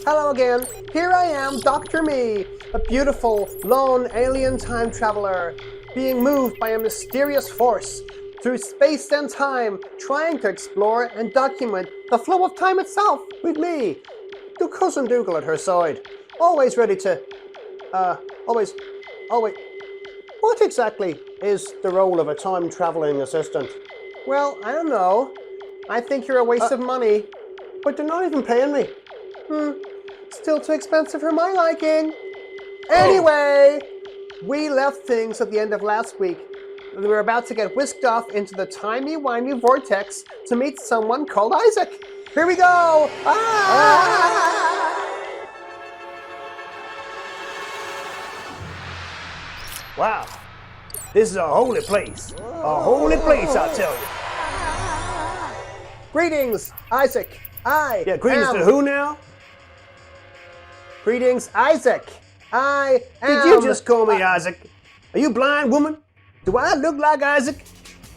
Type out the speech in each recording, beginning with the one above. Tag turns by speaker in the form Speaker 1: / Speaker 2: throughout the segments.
Speaker 1: Hello again. Here I am, Dr. Me, a beautiful, lone alien time traveler, being moved by a mysterious force through space and time, trying to explore and document the flow of time itself with me, the Cousin Dougal at her side, always ready to, always. What exactly is the role of a time traveling assistant? Well, I don't know. I think you're a waste of money, but they're not even paying me. Still too expensive for my liking. Anyway, we left things at the end of last week. We were about to get whisked off into the timey-wimey vortex to meet someone called Isaac. Here we go!
Speaker 2: Wow, this is a holy place. A holy place, I tell you.
Speaker 1: Greetings, Isaac.
Speaker 2: Yeah, greetings to who now?
Speaker 1: Greetings, Isaac. I am...
Speaker 2: Did you just call me Isaac? Are you blind, woman? Do I look like Isaac?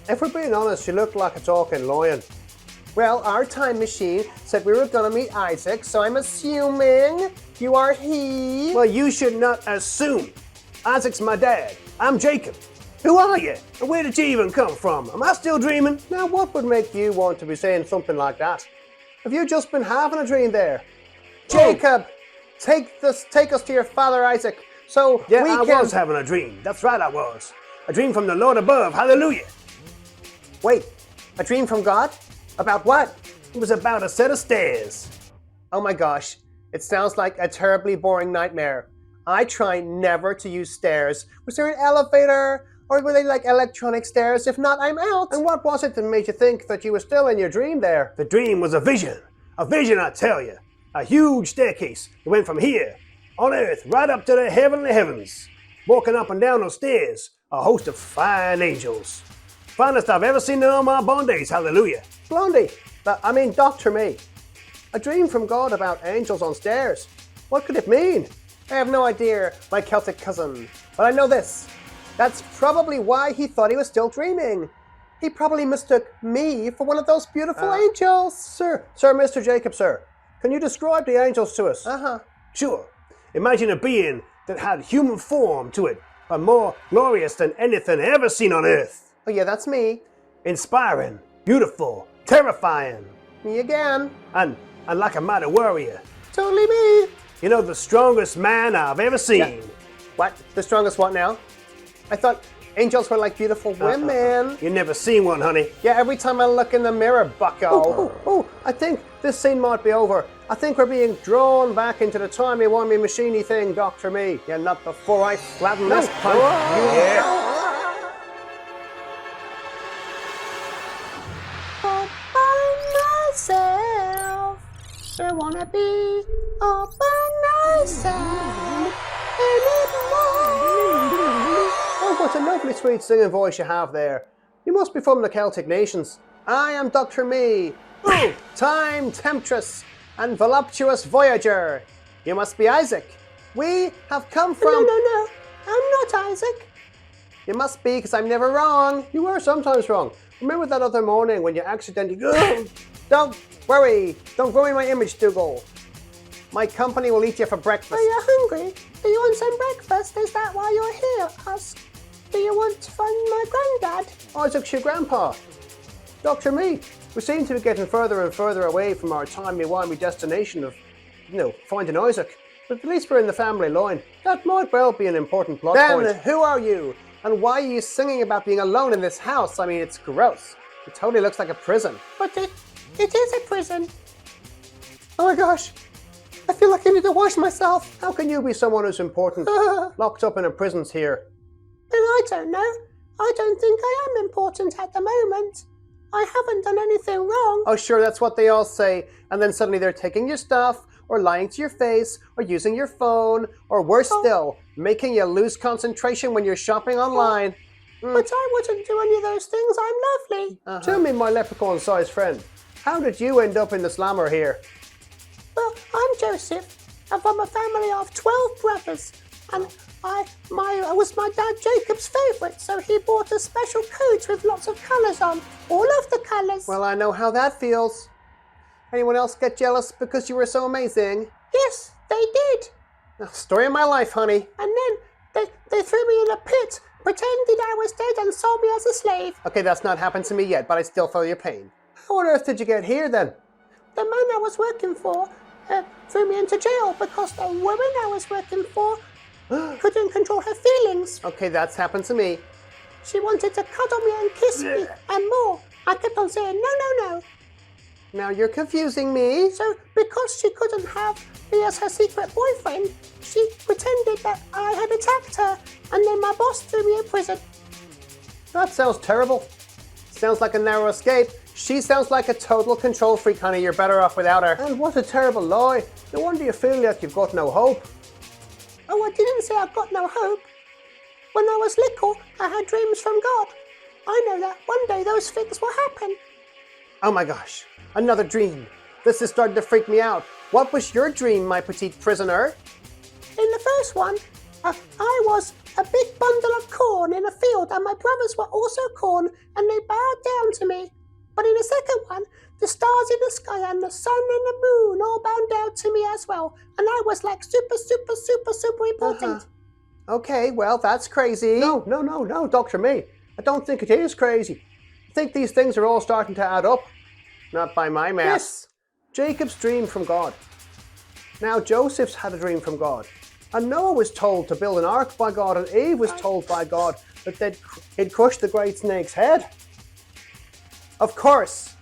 Speaker 1: If we're being honest, you look like a talking lion. Well, our time machine said we were gonna meet Isaac, so I'm assuming you are he.
Speaker 2: Well, you should not assume. Isaac's my dad. I'm Jacob. Who are you? And where did you even come from? Am I still dreaming?
Speaker 1: Now, what would make you want to be saying something like that? Have you just been having a dream there? Jacob, take us to your father Isaac, so
Speaker 2: Yeah,
Speaker 1: we
Speaker 2: I
Speaker 1: can...
Speaker 2: was having a dream. That's right, I was. A dream from the Lord above. Hallelujah.
Speaker 1: Wait, a dream from God? About what?
Speaker 2: It was about a set of stairs.
Speaker 1: Oh my gosh, it sounds like a terribly boring nightmare. I try never to use stairs. Was there an elevator? Or were they like electronic stairs? If not, I'm out. And what was it that made you think that you were still in your dream there?
Speaker 2: The dream was a vision. A vision, I tell you. A huge staircase that went from here, on earth, right up to the heavenly heavens. Walking up and down those stairs, a host of fine angels. Finest I've ever seen in all my born days, hallelujah.
Speaker 1: Blondie, Dr. Me. A dream from God about angels on stairs. What could it mean? I have no idea, my Celtic cousin. But I know this. That's probably why he thought he was still dreaming. He probably mistook me for one of those beautiful angels.
Speaker 2: Sir, Mr. Jacob, sir. Can you describe the angels to us? Sure. Imagine a being that had human form to it, but more glorious than anything ever seen on earth.
Speaker 1: Oh yeah, that's me.
Speaker 2: Inspiring, beautiful, terrifying.
Speaker 1: Me again.
Speaker 2: And like a mighty warrior.
Speaker 1: Totally me.
Speaker 2: You know, the strongest man I've ever seen.
Speaker 1: Yeah. What? The strongest what now? I thought angels were like beautiful women.
Speaker 2: You never seen one, honey.
Speaker 1: Yeah, every time I look in the mirror, bucko.
Speaker 2: I think this scene might be over. I think we're being drawn back into the timey-wimey machiney thing, Dr. Me.
Speaker 1: Yeah, not before I flatten
Speaker 2: No.
Speaker 1: this punch.
Speaker 2: Yeah.
Speaker 3: All by myself, I wanna be all by myself anymore.
Speaker 1: Oh, what a lovely sweet singing voice you have there. You must be from the Celtic nations. I am Dr. Me, time temptress and voluptuous voyager. You must be Isaac. We have come from...
Speaker 3: No, I'm not Isaac.
Speaker 1: You must be, because I'm never wrong.
Speaker 2: You were sometimes wrong. Remember that other morning when you accidentally...
Speaker 1: Don't worry my image, Dougal. My company will eat you for breakfast.
Speaker 3: Are you hungry? Do you want some breakfast? Is that why you're here? Do you want to find my granddad?
Speaker 2: Isaac's your grandpa. Dr. Me, we seem to be getting further and further away from our timey-wimey destination of, finding Isaac. But at least we're in the family line. That might well be an important plot point.
Speaker 1: Then, who are you? And why are you singing about being alone in this house? I mean, it's gross. It totally looks like a prison.
Speaker 3: But it is a prison.
Speaker 1: Oh my gosh. I feel like I need to wash myself.
Speaker 2: How can you be someone who's important, locked up in a prison here?
Speaker 3: Then I don't know. I don't think I am important at the moment. I haven't done anything wrong.
Speaker 1: Oh sure, that's what they all say. And then suddenly they're taking your stuff, or lying to your face, or using your phone, or worse still, making you lose concentration when you're shopping online.
Speaker 3: But I wouldn't do any of those things. I'm lovely.
Speaker 2: Tell me, my leprechaun-sized friend, how did you end up in the slammer here?
Speaker 3: Well, I'm Joseph. I'm from a family of 12 brothers. And I was my dad Jacob's favourite, so he bought a special coat with lots of colours on. All of the colours.
Speaker 1: Well, I know how that feels. Anyone else get jealous because you were so amazing?
Speaker 3: Yes, they did.
Speaker 1: Story of my life, honey.
Speaker 3: And then they threw me in a pit, pretended I was dead and sold me as a slave.
Speaker 1: Okay, that's not happened to me yet, but I still feel your pain. How on earth did you get here then?
Speaker 3: The man I was working for threw me into jail because the woman I was working for couldn't control her feelings.
Speaker 1: Okay, that's happened to me.
Speaker 3: She wanted to cuddle me and kiss me and more. I kept on saying, no, no, no.
Speaker 1: Now you're confusing me.
Speaker 3: So because she couldn't have me as her secret boyfriend, she pretended that I had attacked her, and then my boss threw me in prison.
Speaker 1: That sounds terrible. Sounds like a narrow escape. She sounds like a total control freak, honey. You're better off without her. And what a terrible lie. No wonder you feel like you've got no hope.
Speaker 3: Oh, I didn't say I've got no hope. When I was little, I had dreams from God. I know that one day those things will happen.
Speaker 1: Oh my gosh, another dream. This is starting to freak me out. What was your dream, my petite prisoner?
Speaker 3: In the first one, I was a big bundle of corn in a field, and my brothers were also corn, and they bowed down to me. But in the second one, the stars in the sky and the sun and the moon all bowed down to me as well, and I was like super important.
Speaker 1: Okay, well, that's crazy. No, Dr. May. I don't think it is crazy. I think these things are all starting to add up. Not by my math. Yes. Jacob's dream from God. Now Joseph's had a dream from God. And Noah was told to build an ark by God, and Eve was told by God that he'd crush the great snake's head. Of course.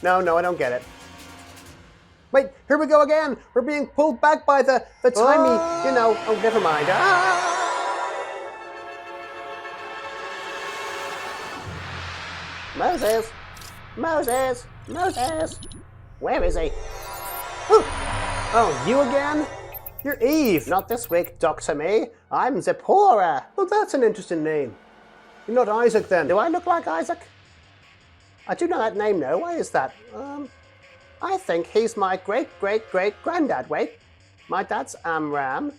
Speaker 1: No, I don't get it. Wait, here we go again. We're being pulled back by the timey, oh, never mind.
Speaker 3: Moses, where is he?
Speaker 1: Oh, you again? You're Eve.
Speaker 3: Not this week, Dr. May. I'm Zipporah.
Speaker 1: Well, that's an interesting name. You're not Isaac then.
Speaker 3: Do I look like Isaac? I do know that name, no. Why is that? I think he's my great-great-great-granddad. Wait, my dad's Amram.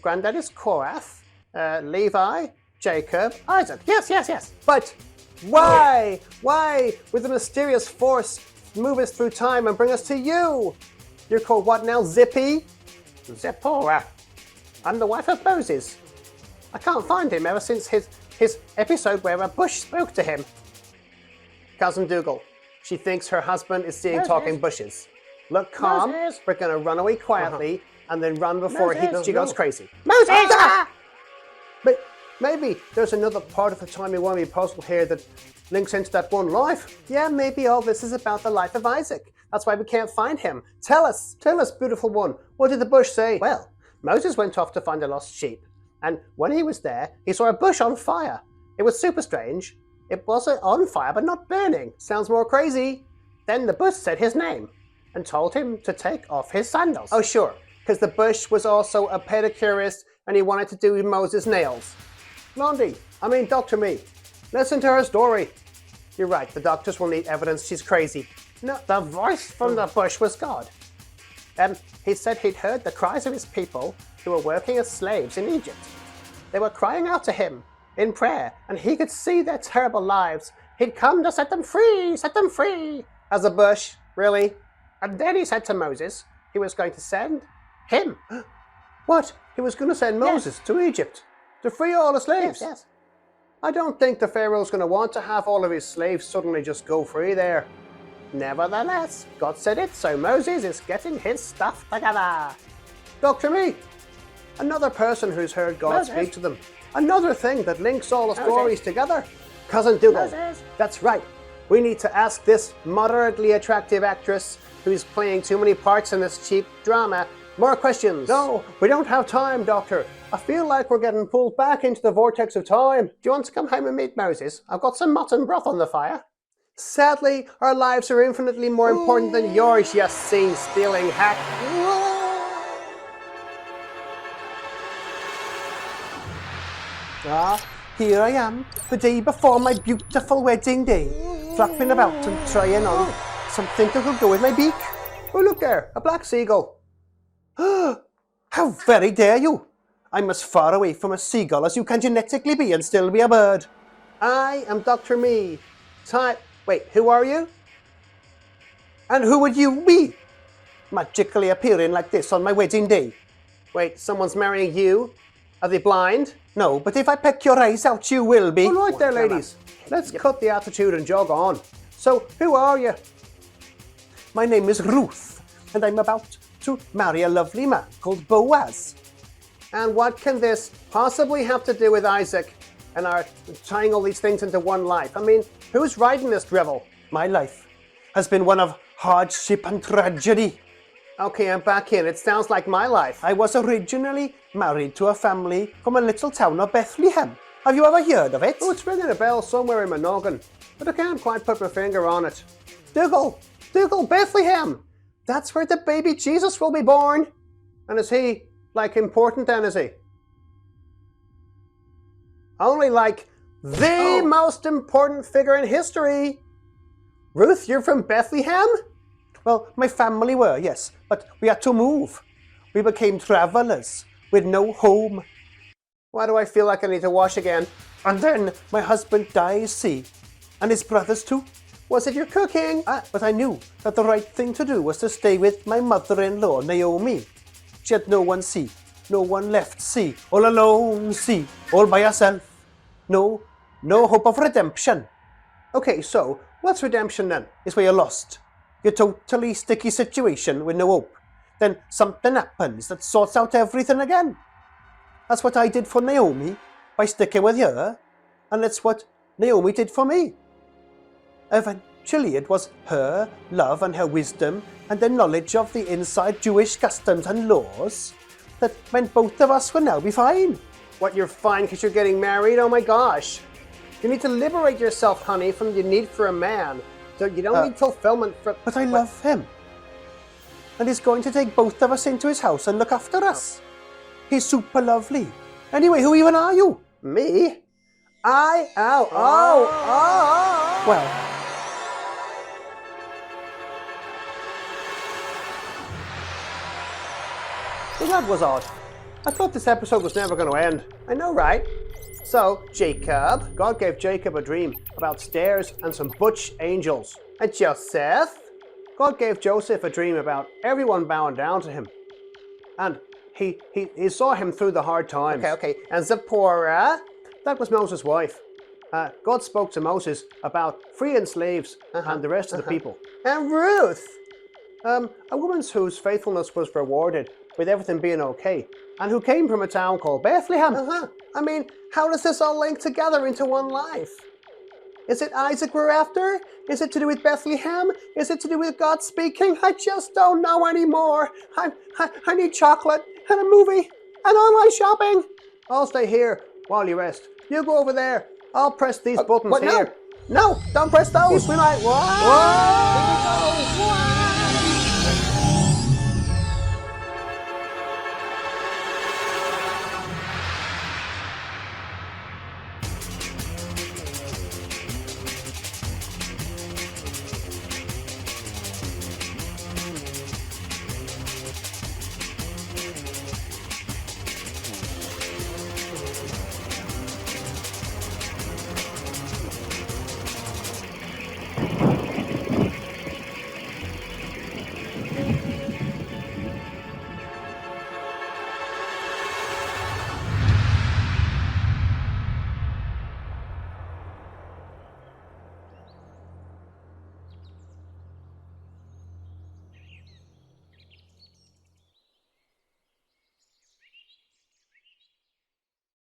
Speaker 3: Granddad is Korath. Levi, Jacob, Isaac. Yes.
Speaker 1: But why? Why would the mysterious force move us through time and bring us to you? You're called what now, Zippy?
Speaker 3: Zipporah. I'm the wife of Moses. I can't find him ever since his episode where a bush spoke to him.
Speaker 1: Cousin Dougal. She thinks her husband is seeing talking bushes. Look calm.
Speaker 3: Moses.
Speaker 1: We're going to run away quietly and then run before she goes crazy.
Speaker 3: Moses!
Speaker 1: But maybe there's another part of the timey-wimey puzzle here that links into that one life. Yeah, maybe all this is about the life of Isaac. That's why we can't find him. Tell us, beautiful one. What did the bush say?
Speaker 3: Well, Moses went off to find a lost sheep. And when he was there, he saw a bush on fire. It was super strange. It wasn't on fire, but not burning.
Speaker 1: Sounds more crazy.
Speaker 3: Then the bush said his name and told him to take off his sandals.
Speaker 1: Oh, sure, because the bush was also a pedicurist and he wanted to do Moses' nails. Dr. Me, listen to her story. You're right, the doctors will need evidence she's crazy.
Speaker 3: No, the voice from the bush was God. He said he'd heard the cries of his people who were working as slaves in Egypt. They were crying out to him in prayer, and he could see their terrible lives. He'd come to set them free,
Speaker 1: As a bush, really?
Speaker 3: And then he said to Moses he was going to send him.
Speaker 1: What? He was going to send Moses to Egypt to free all the slaves?
Speaker 3: Yes.
Speaker 1: I don't think the Pharaoh's going to want to have all of his slaves suddenly just go free there.
Speaker 3: Nevertheless, God said it, so Moses is getting his stuff together.
Speaker 1: Dr. Me, another person who's heard God speak to them. Another thing that links all the stories together. Cousin Dougal. That's right. We need to ask this moderately attractive actress who's playing too many parts in this cheap drama more questions. No, we don't have time, Doctor. I feel like we're getting pulled back into the vortex of time.
Speaker 3: Do you want to come home and meet Moses? I've got some mutton broth on the fire.
Speaker 1: Sadly, our lives are infinitely more important than yours, you scene-stealing hack. Here I am, the day before my beautiful wedding day, flapping about and trying on something that will go in my beak. Oh, look there, a black seagull. How very dare you! I'm as far away from a seagull as you can genetically be and still be a bird. I am Dr. Me. Wait, who are you? And who would you be?
Speaker 3: magically appearing like this on my wedding day.
Speaker 1: Wait, someone's marrying you? Are they blind?
Speaker 3: No, but if I peck your eyes out, you will be.
Speaker 1: All right there, ladies. Let's cut the attitude and jog on. So, who are you?
Speaker 3: My name is Ruth, and I'm about to marry a lovely man called Boaz.
Speaker 1: And what can this possibly have to do with Isaac and our tying all these things into one life? I mean, who's riding this drivel?
Speaker 3: My life has been one of hardship and tragedy.
Speaker 1: Okay, I'm back in. It sounds like my life.
Speaker 3: I was originally married to a family from a little town of Bethlehem. Have you ever heard of it?
Speaker 1: Oh, it's ringing a bell somewhere in my noggin, but I can't quite put my finger on it.
Speaker 3: Dougal,
Speaker 1: Bethlehem! That's where the baby Jesus will be born. And is he, like, important then, is he? Only, like, the most important figure in history. Ruth, you're from Bethlehem?
Speaker 3: Well, my family were, yes, but we had to move. We became travelers with no home.
Speaker 1: Why do I feel like I need to wash again?
Speaker 3: And then my husband died, see, and his brothers too.
Speaker 1: Was it your cooking?
Speaker 3: But I knew that the right thing to do was to stay with my mother-in-law, Naomi. She had no one see, no one left see, all alone see, all by herself. No hope of redemption.
Speaker 1: Okay, so what's redemption then?
Speaker 3: It's where you're lost. You're totally sticky situation with no hope. Then something happens that sorts out everything again. That's what I did for Naomi by sticking with her, and that's what Naomi did for me. Eventually it was her love and her wisdom and the knowledge of the inside Jewish customs and laws that meant both of us will now be fine.
Speaker 1: What, you're fine because you're getting married? Oh my gosh. You need to liberate yourself, honey, from the need for a man. So you don't need fulfillment for...
Speaker 3: But I love him. And he's going to take both of us into his house and look after us. He's super lovely. Anyway, who even are you?
Speaker 1: Me? Well... Well, that was odd. I thought this episode was never going to end. I know, right? So, Jacob, God gave Jacob a dream about stairs and some butch angels. And Joseph, God gave Joseph a dream about everyone bowing down to him. And he saw him through the hard times. Okay. And Zipporah, that was Moses' wife. God spoke to Moses about freeing slaves and the rest of the people. And Ruth, a woman whose faithfulness was rewarded with everything being okay, and who came from a town called Bethlehem. I mean, how does this all link together into one life? Is it Isaac we're after? Is it to do with Bethlehem? Is it to do with God speaking? I just don't know anymore. I need chocolate and a movie and online shopping. I'll stay here while you rest. You go over there. I'll press these buttons here. No, don't press those. We might. Whoa! Whoa!